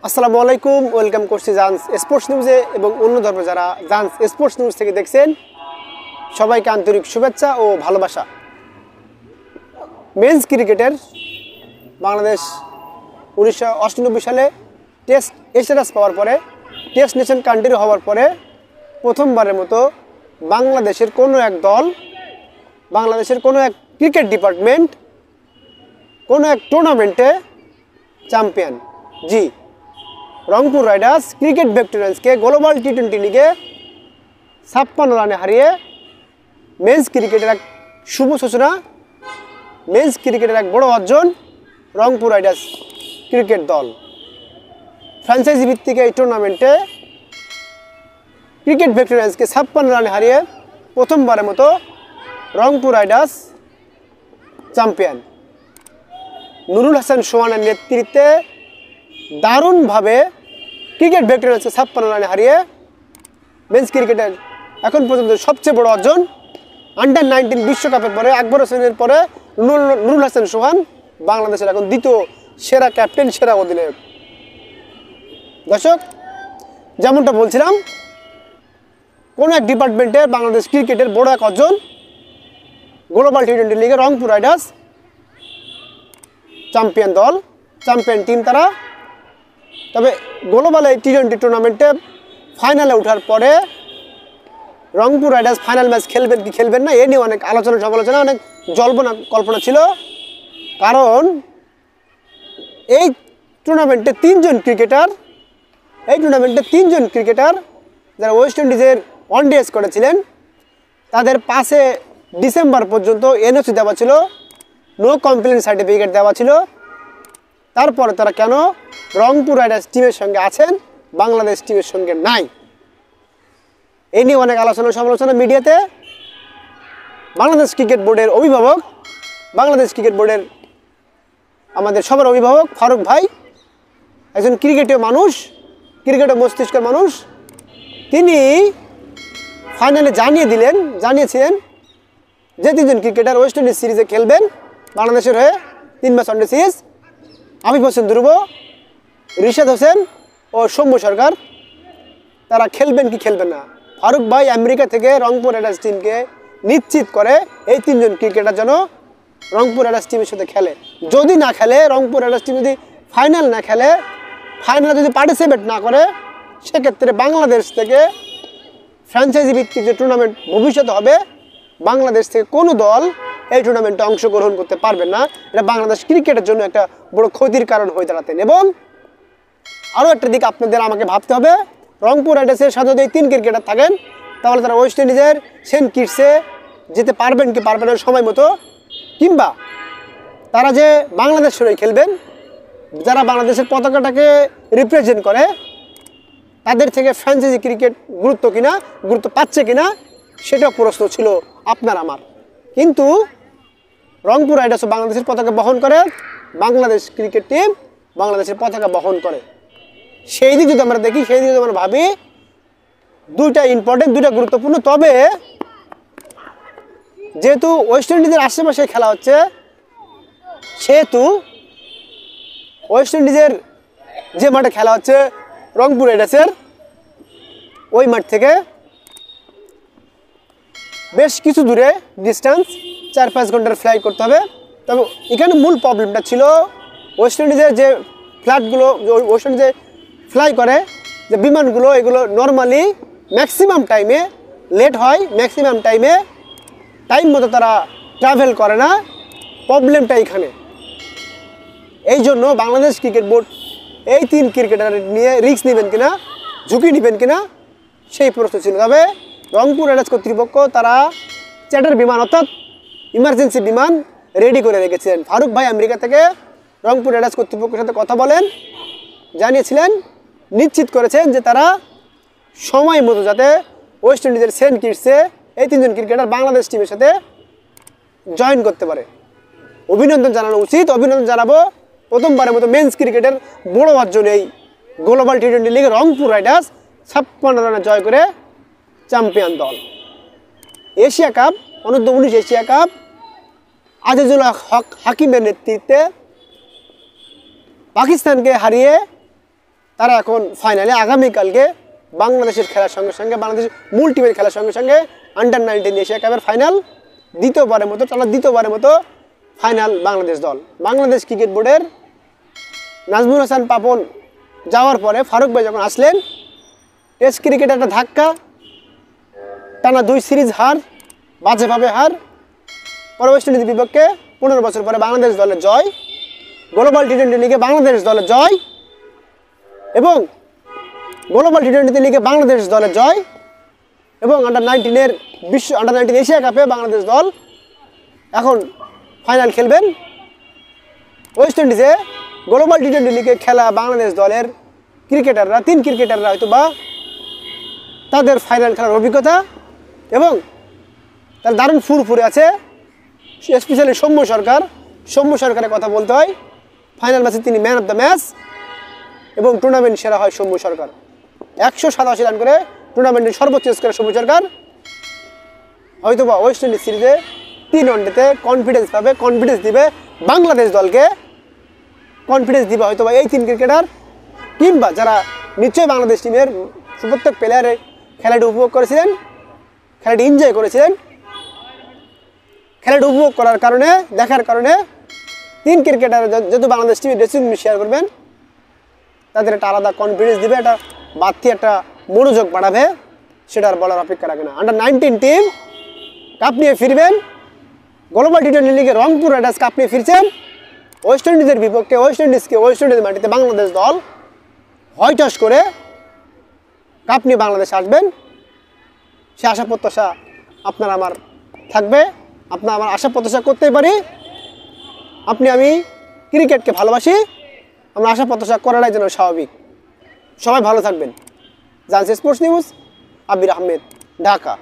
আসসালামু আলাইকুম, ওয়েলকাম করছি জান্স স্পোর্টস নিউজে এবং অন্য ধর্মে যারা জান্স স্পোর্টস নিউজ থেকে দেখছেন সবাইকে আন্তরিক শুভেচ্ছা ও ভালোবাসা। মেন্স ক্রিকেটের বাংলাদেশ 1998 সালে টেস্ট স্ট্যাটাস পাওয়ার পরে, টেস্ট নেশন কান্ট্রি হওয়ার পরে প্রথমবারের মতো বাংলাদেশের কোনো এক দল, বাংলাদেশের কোনো এক ক্রিকেট ডিপার্টমেন্ট কোনো এক টুর্নামেন্টে চ্যাম্পিয়ন। জি, রংপুর রাইডার্স ক্রিকেট ভেক্টরিয়ান্সকে গ্লোবাল টি-20 লিগে 56 রানে হারিয়ে মেন্স ক্রিকেটের এক শুভ সূচনা, মেন্স ক্রিকেটের এক বড় অর্জন রংপুর রাইডার্স ক্রিকেট দল। ফ্র্যাঞ্চাইজি ভিত্তিক এই টুর্নামেন্টে ক্রিকেট ভেক্টরিয়ান্সকে 56 রানে হারিয়ে প্রথমবারের মতো রংপুর রাইডার্স চ্যাম্পিয়ন। নুরুল হাসান সোহানের নেতৃত্বে দারুণভাবে ক্রিকেট ভেক্টরিয়ান্সকে 56 রানে হারিয়ে মেন্স ক্রিকেটের এখন পর্যন্ত সবচেয়ে বড় অর্জন। আন্ডার-19 বিশ্বকাপের পরে আকবর হোসেনের পরে নুরুল হাসান সোহান বাংলাদেশের এখন দ্বিতীয় সেরা ক্যাপ্টেন, সেরা অধিনায়ক। দর্শক, যেমনটা বলছিলাম, কোনো এক ডিপার্টমেন্টের বাংলাদেশ ক্রিকেটের বড় এক অর্জন, গ্লোবাল টি-20 লিগে রংপুর রাইডার্স চ্যাম্পিয়ন দল, চ্যাম্পিয়ন টিম তারা। তবে গ্লোবাল এই টি-20 টুর্নামেন্টে ফাইনালে ওঠার পরে রংপুর রাইডার্স ফাইনাল ম্যাচ খেলবেন কি খেলবেন না, এ নিয়ে অনেক আলোচনা সমালোচনা, অনেক জল্পনা কল্পনা ছিল। কারণ এই টুর্নামেন্টে তিনজন ক্রিকেটার যারা ওয়েস্ট ইন্ডিজের ওয়ানডে করেছিলেন, তাদের 5 ডিসেম্বর পর্যন্ত এনওসি দেওয়া ছিল, নো কমপ্লেন সার্টিফিকেট দেওয়া ছিল। তারপরে তারা কেন রংপুর রাইডার্স টিমের সঙ্গে আছেন, বাংলাদেশ টিমের সঙ্গে নাই, এই নিয়ে অনেক আলোচনা সমালোচনা মিডিয়াতে। বাংলাদেশ ক্রিকেট বোর্ডের অভিভাবক, বাংলাদেশ ক্রিকেট বোর্ডের আমাদের সবার অভিভাবক ফারুক ভাই, একজন ক্রিকেটীয় মানুষ, ক্রিকেটের মস্তিষ্কের মানুষ, তিনি ফাইনালে জানিয়েছিলেন যে তিনজন ক্রিকেটার ওয়েস্ট ইন্ডিজ সিরিজে খেলবেন বাংলাদেশের হয়ে 3 match one day series, Abib Hossain Dhruba, Rishad Hossain ও সৌম্য সরকার, তারা খেলবেন কি খেলবেন না। ফারুক ভাই আমেরিকা থেকে রংপুর রাইডার্স টিমকে নিশ্চিত করে এই তিনজন ক্রিকেটার যেন রংপুর রাইডার্স টিমের সাথে খেলে। যদি না খেলে, রংপুর রাইডার্স টিম যদি ফাইনাল না খেলে, ফাইনালে যদি পার্টিসিপেট না করে, সেক্ষেত্রে বাংলাদেশ থেকে ফ্র্যাঞ্চাইজি ভিত্তিক যে টুর্নামেন্ট ভবিষ্যতে হবে, বাংলাদেশ থেকে কোনো দল এই টুর্নামেন্টে অংশগ্রহণ করতে পারবেন না। এটা বাংলাদেশ ক্রিকেটের জন্য একটা বড় ক্ষতির কারণ হয়ে দাঁড়াতেন। এবং আরও একটা দিক আপনাদের আমাকে ভাবতে হবে, রংপুর রাইডার্সের সাথে যদি 3 ক্রিকেটার থাকেন, তাহলে তারা ওয়েস্ট ইন্ডিজের সেন্ট কিটসে যেতে পারবেন কি পারবেন না সময় মতো, কিংবা তারা যে বাংলাদেশ হয়ে খেলবেন, যারা বাংলাদেশের পতাকাটাকে রিপ্রেজেন্ট করে, তাদের থেকে ফ্র্যাঞ্চাইজি ক্রিকেট গুরুত্ব পাচ্ছে কিনা, সেটাও প্রশ্ন ছিল আপনার আমার। কিন্তু রংপুর রাইডার্সও বাংলাদেশের পতাকা বহন করে, বাংলাদেশ ক্রিকেট টিম বাংলাদেশের পতাকা বহন করে। সেই দিক যদি আমরা দেখি, সেই দিক যদি আমরা ভাবি, দুইটা ইম্পর্টেন্ট, দুইটা গুরুত্বপূর্ণ। তবে যেহেতু ওয়েস্ট ইন্ডিজের আশেপাশে খেলা হচ্ছে, সেহেতু ওয়েস্ট ইন্ডিজের যে মাঠে খেলা হচ্ছে রংপুর রাইডার্সের, ওই মাঠ থেকে বেশ কিছু দূরে ডিস্টেন্স, 4-5 ঘন্টার ফ্লাই করতে হবে। তবে এখানে মূল প্রবলেমটা ছিল ওয়েস্ট ইন্ডিজের যে ফ্লাইটগুলো, ওয়েস্ট ইন্ডিজে ফ্লাই করে যে বিমানগুলো, এগুলো নর্মালি ম্যাক্সিমাম টাইমে লেট হয়, ম্যাক্সিমাম টাইম মতো তারা ট্রাভেল করে না। প্রবলেমটা এখানে। এই জন্য বাংলাদেশ ক্রিকেট বোর্ড এই 3 ক্রিকেটার নিয়ে রিস্ক নেবেন কিনা, ঝুঁকি নেবেন কিনা, সেই প্রশ্ন ছিল। তবে রংপুর রাইডার্স কর্তৃপক্ষ তারা চ্যাটার বিমান, অর্থাৎ ইমার্জেন্সি বিমান রেডি করে রেখেছিলেন। ফারুক ভাই আমেরিকা থেকে রংপুর রাইডার্স কর্তৃপক্ষের সাথে কথা বলেন, জানিয়েছিলেন, নিশ্চিত করেছেন যে তারা সময় মতো যাতে ওয়েস্ট ইন্ডিজের সেন্ট কিটসে এই 3জন ক্রিকেটার বাংলাদেশ টিমের সাথে জয়েন করতে পারে। অভিনন্দন জানানো উচিত, অভিনন্দন জানাবো। প্রথমবারের মতো মেন্স ক্রিকেটের বড় অর্জন এই গ্লোবাল টি-20 লিগে রংপুর রাইডার্স 56 রানে জয় করে চ্যাম্পিয়ন দল। এশিয়া কাপ, অনূর্ধ্ব-19 এশিয়া কাপ আজিজুল হক হাকিমের নেতৃত্বে পাকিস্তানকে হারিয়ে তারা এখন ফাইনালে আগামীকালকে বাংলাদেশের খেলার সঙ্গে সঙ্গে বাংলাদেশের মূল টিমের খেলার সঙ্গে সঙ্গে আন্ডার-19 এশিয়া কাপের ফাইনাল দ্বিতীয়বারের মতো ফাইনাল বাংলাদেশ দল। বাংলাদেশ ক্রিকেট বোর্ডের নাজমুল হাসান পাপন যাওয়ার পরে ফারুক ভাই যখন আসলেন, টেস্ট ক্রিকেটে একটা ধাক্কা, টানা 2 সিরিজ হার, বাজেভাবে হার, পরে ওয়েস্ট ইন্ডিজের বিপক্ষে 15 বছর পরে বাংলাদেশ দলের জয়, গ্লোবাল টি-20 লিগে বাংলাদেশ দলের জয় এবং গ্লোবাল টি-20 লিগে বাংলাদেশ দলের জয় এবং আন্ডার-19 এশিয়া কাপে বাংলাদেশ দল এখন ফাইনাল খেলবেন। ওয়েস্ট ইন্ডিজে গ্লোবাল টি-20 লিগে খেলা বাংলাদেশ দলের ক্রিকেটাররা 3 ক্রিকেটাররা হয়তো বা তাদের ফাইনাল খেলার অভিজ্ঞতা এবং তার দারুণ ফুরফুরে আছে। স্পেশালি সৌম্য সরকারের কথা বলতে হয়। ফাইনাল ম্যাচে তিনি ম্যান অফ দ্য ম্যাচ এবং টুর্নামেন্ট সেরা হয় সৌম্য সরকার। 187 রান করে টুর্নামেন্টের সর্বোচ্চ স্কোর সৌম্য সরকার। হয়তোবা ওয়েস্ট ইন্ডিজ সিরিজে 3 ওয়ানডেতে কনফিডেন্স দিবে বাংলাদেশ দলকে, কনফিডেন্স দিবে হয়তোবা এই 3 ক্রিকেটার, কিংবা যারা নিশ্চয়ই বাংলাদেশ টিমের প্রত্যেক প্লেয়ারে খেলাটি উপভোগ করেছিলেন, খেলাটি এনজয় করেছিলেন। খেলাটি উপভোগ করার কারণে, দেখার কারণে 3 ক্রিকেটার যেহেতু বাংলাদেশ টিমের ড্রেসিং রুম শেয়ার করবেন, তাদের একটা আলাদা কনফিডেন্স দিবে, একটা বাড়তি একটা মনোযোগ বাড়াবে, সেটা আর বলার অপেক্ষা রাখে না। আন্ডার-19 টিম কাপ নিয়ে ফিরবেন। গ্লোবাল টি-20 লিগে রংপুর রাইডার্স কাপ নিয়ে ফিরছেন। ওয়েস্ট ইন্ডিজের বিপক্ষে ওয়েস্ট ইন্ডিজ মাটিতে বাংলাদেশ দল হয়টস করে কাপ নিয়ে বাংলাদেশ আসবেন। সে আশা প্রত্যাশা আপনার আমার থাকবে। আপনার আমার আশা প্রত্যাশা করতেই পারি। আমি ক্রিকেটকে ভালোবাসি, আমরা আশা প্রত্যাশা করাটাই যেন স্বাভাবিক। সবাই ভালো থাকবেন। জানসি স্পোর্টস নিউজ, আবির আহমেদ, ঢাকা।